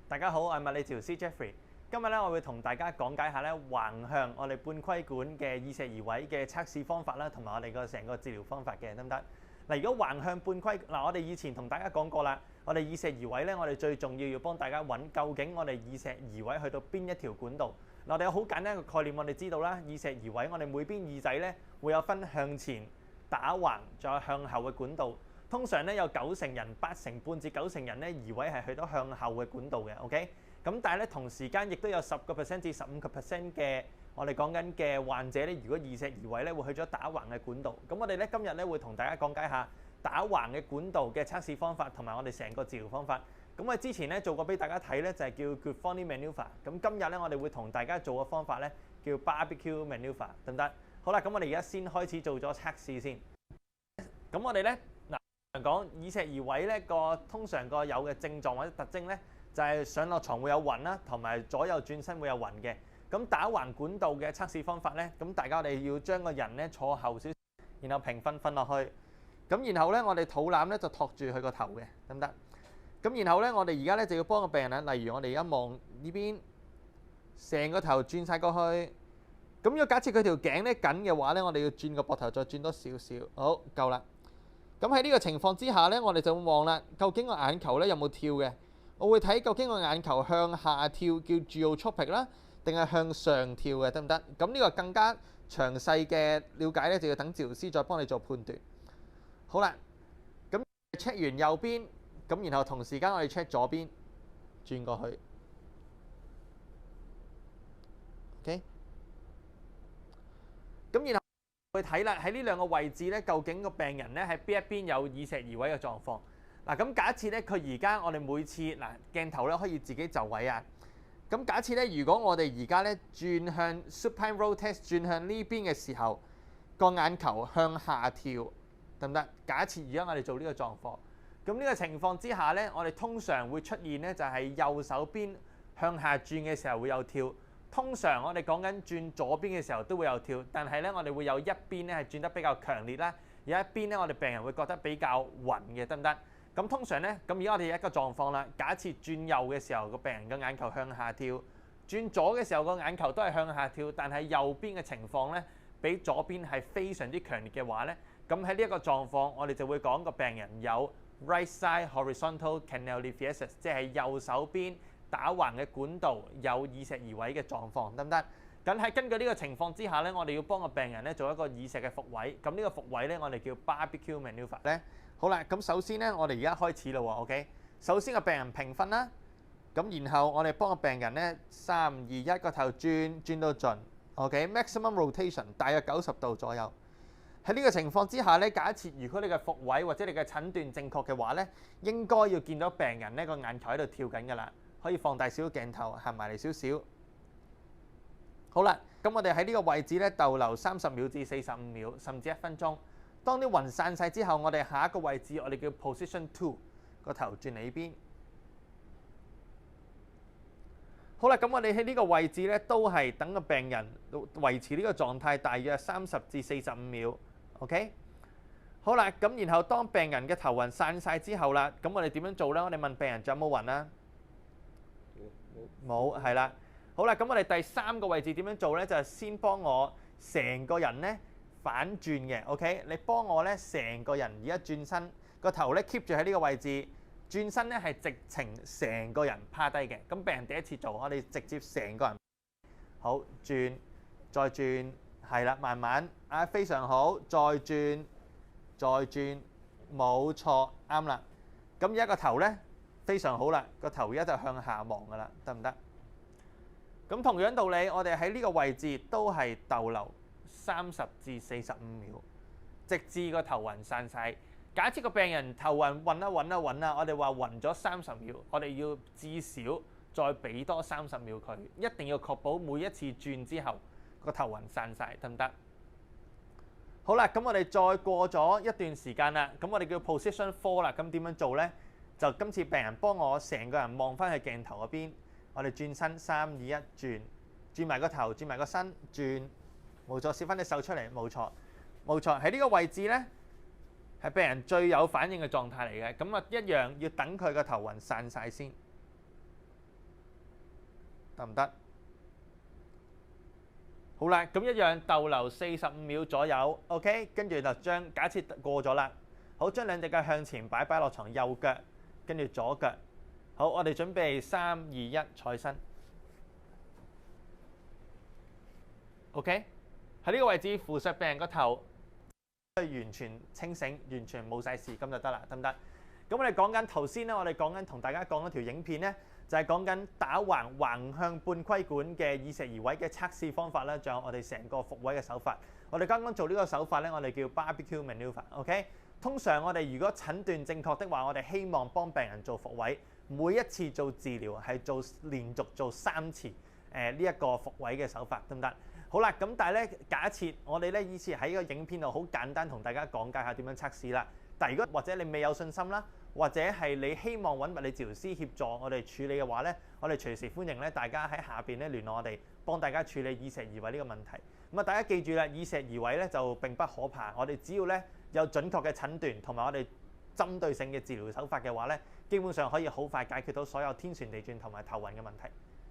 大家好，我係物理治療師 Jeffrey。今日咧，我會同大家講解下咧橫向我哋半規管嘅耳石移位嘅測試方法啦，同埋我哋個成個治療方法嘅，得唔得？嗱，如果橫向半規嗱，我哋以前同大家講過啦，我哋耳石移位咧，我哋最重要要幫大家揾究竟我哋耳石移位去到邊一條管道。嗱，我哋有好簡單嘅概念，我哋知道啦，耳石移位我哋每邊耳仔咧會有分向前、打橫，仲有向後嘅管道。通常咧有90%人、80%半至90%人咧移位係去到向後嘅管道嘅 ，OK？ 咁但係咧同時間亦都有10% 至15% 嘅我哋講緊嘅患者咧，如果耳石移位咧會去咗打橫嘅管道。咁我哋咧今日咧會同大家講解下打橫嘅管道嘅測試方法，同埋我哋成個治療方法。咁我之前咧做過俾大家睇咧，就係叫 Grifoni Maneuver。咁今日咧我哋會同大家做嘅方法咧叫 Barbecue Maneuver， 得唔得？好啦，咁我哋而家先開始做咗測試先。咁我哋咧講耳石移位咧通常個有嘅症狀或者特徵咧，就係上落床會有暈啦，同埋左右轉身會有暈嘅。咁打橫管道嘅測試方法咧，咁大家我哋要將個人咧坐後少少，然後平瞓落去。咁然後咧我哋肚腩咧就托住佢個頭嘅，得唔得？咁然後咧我哋而家咧就要幫個病人啦，例如我哋而家望呢邊，成個頭轉晒過去。咁如果假設佢條頸咧緊嘅話咧，我哋要轉個膊頭再轉多少少，好，夠啦。咁喺呢個情況之下咧，我哋就會望啦，究竟個眼球咧有冇跳嘅？我會睇究竟個眼球向下跳叫 geotropic 啦，定係向上跳嘅，得唔得？咁呢個更加詳細嘅了解咧，就要等治療師再幫你做判斷。好啦，咁 check 完右邊，咁然後同時間我哋 check 左邊，轉過去。OK， 咁然後去睇啦，喺呢兩個位置咧，究竟個病人咧喺邊一邊有耳石移位嘅狀況。嗱，咁假設咧，佢而家我哋每次鏡頭咧可以自己就位啊。咁假設咧，如果我哋而家咧轉向 supine rotate 轉向呢邊嘅時候，個眼球向下跳，得唔得？假設而家我哋做呢個狀況，咁呢個情況之下咧，我哋通常會出現咧就係右手邊向下轉嘅時候會有跳。通常我哋講緊轉左邊嘅時候都會有跳，但係咧我哋會有一邊咧係轉得比較強烈啦，有一邊咧我哋病人會覺得比較暈嘅，得唔得？咁通常咧，咁而家我哋有一個狀況啦，假設轉右嘅時候個病人嘅眼球向下跳，轉左嘅時候個眼球都係向下跳，但係右邊嘅情況咧比左邊係非常之強烈嘅話咧，咁喺呢一個狀況我哋就會講個病人有 right side horizontal canaliphiesis， 即係右手邊打橫嘅管道有耳石移位嘅狀況，得唔得？咁喺根據呢個情況之下咧，我哋要幫個病人咧做一個耳石嘅復位。咁呢個復位咧，我哋叫 Barbecue Maneuver 咧。好啦，咁首先咧，我哋而家開始啦喎 ，OK？ 首先個病人平瞓啦，咁然後我哋幫個病人咧3、2、1個頭轉到盡 ，OK？Maximum rotation 大約90度左右。喺呢個情況之下咧，假設如果你嘅復位或者你嘅診斷正確嘅話咧，應該要見到病人咧個眼球喺度跳緊㗎啦。可以放大少少鏡頭，行埋嚟少少。好啦，咁我哋喺呢個位置咧逗留30秒至45秒，甚至1分鐘。當啲雲散晒之後，我哋下一個位置我哋叫 Position 2，個頭轉嚟呢邊。好啦，咁我哋喺呢個位置咧都係等個病人維持呢個狀態大約30至45秒。OK？ 好啦，咁然後當病人嘅頭暈散晒之後啦，咁我哋點樣做咧？我哋問病人仲有冇暈啊？冇，係啦。好啦，咁我哋第3個位置點樣做咧？就係先幫我成個人咧反轉嘅 ，OK？ 你幫我咧成個人而家轉身，個頭咧 keep 住喺呢個位置，轉身咧係直情成個人趴低嘅。咁病人第一次做，我哋直接成個人好轉，再轉，係啦，慢慢啊，非常好，再轉，冇錯，啱啦。咁而家個頭咧。非常好啦，個頭而家就向下望噶啦，得唔得？咁同樣道理，我哋喺呢個位置都係逗留30至45秒，直至個頭暈散晒。假設個病人頭暈暈啦，我哋話暈咗30秒，我哋要至少再俾多30秒佢，一定要確保每一次轉之後個頭暈散晒，得唔得？好啦，咁我哋再過咗一段時間啦，咁我哋叫 Position 4啦，咁點樣做呢？就今次病人幫我成個人望翻去鏡頭嗰邊，我哋轉身3、2、1轉埋個頭，轉埋個身，轉，冇錯，攝翻隻手出嚟，冇錯，喺呢個位置呢，係病人最有反應嘅狀態嚟嘅。咁啊一樣要等佢個頭暈散晒先。得唔得？好啦，咁一樣逗留45秒左右 ，OK， 跟住就將假設過咗啦，好，將兩隻腳向前擺落床右腳，跟住左腳，好，我哋準備3、2、1，坐起身 ，OK， 喺呢個位置扶實病人個頭，完全清醒，完全冇晒事，咁就得啦，得唔得？咁我哋講緊頭先咧，我哋講緊同大家講嗰條影片咧，就係講緊打橫向半規管嘅耳石移位嘅測試方法啦，仲有我哋成個復位嘅手法。我哋剛剛做呢個手法咧，我哋叫 barbecue manoeuvre。OK， 通常我哋如果診斷正確的話，我哋希望幫病人做復位，每一次做治療係連續做3次呢一個復位嘅手法，得唔得？好啦，咁但係咧，假設我哋咧以前喺個影片度好簡單同大家講解下點樣測試啦。但係如果或者你未有信心啦，或者係你希望揾物理治療師協助我哋處理嘅話咧，我哋隨時歡迎咧大家喺下邊咧聯絡我哋，幫大家處理耳石移位呢個問題。咁啊，大家記住啦，耳石移位咧就並不可怕，我哋只要咧有準確嘅診斷同埋我哋針對性嘅治療手法嘅話咧，基本上可以好快解決到所有天旋地轉同埋頭暈嘅問題。